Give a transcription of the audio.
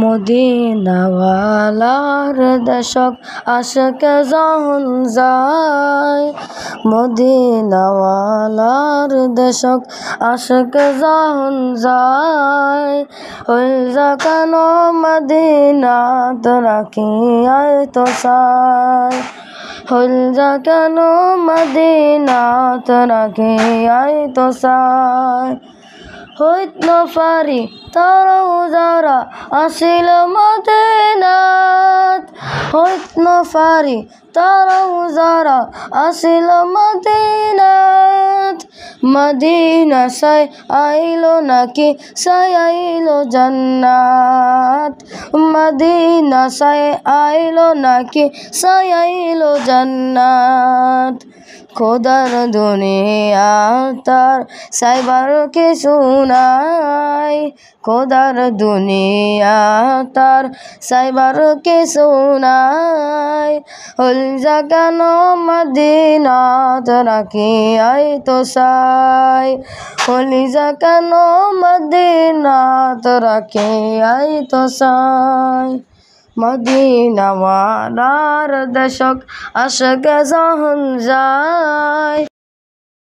মদিনাওয়ালার দেশক আশিকে যখন যায়, মদিনাওয়ালার দেশক আশিকে যখন যায়, হইল যা কেন মদিনাত রাখিয়াই তো চায়, হইল যা কেন মদিনাত রাখিয়াই তো চায়। হইত না পারি তারাও যারা আসিল মদিনাত, হইত না পারি তারাও যারা আসিল মদিনাত। মদিনা সাই আইলো নাকি সাই আইলো জান্নাত, মদিনা সাই আইলো নাকি সাই আইলো জান্নাত। খোদার দুনিয়া তার সাইবার কিছু নাই, খোদার দুনিয়া তার সাইবার কিছু নাই। হল যা কেন মদিনাত রাখিয়াই তো চাই, হল যা কেন মদিনাত রাখিয়াই তো চাই। মদিনাওয়ালার দেশক আশিকে যখন যায়।